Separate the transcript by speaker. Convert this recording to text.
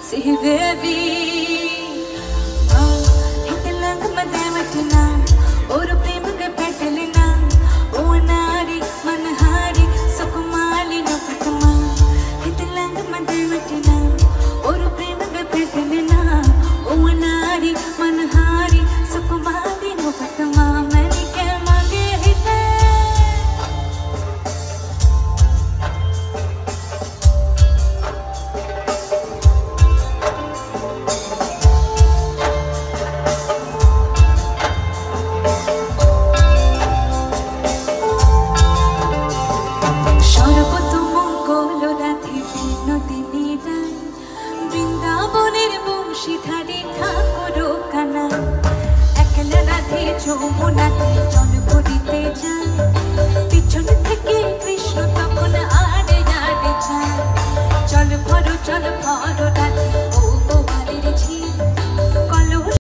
Speaker 1: See baby, hitlang madamatina, oru prem ke petalina, o nari manhari sukumali no patma. Hitlang madamatina, oru prem ke petalina, o nari manhari sukumali no patma. Mani ke mage hite. ধারে ঠাকুর কানা একলা রাধে যমুনাতে জল ভরিতে যায়।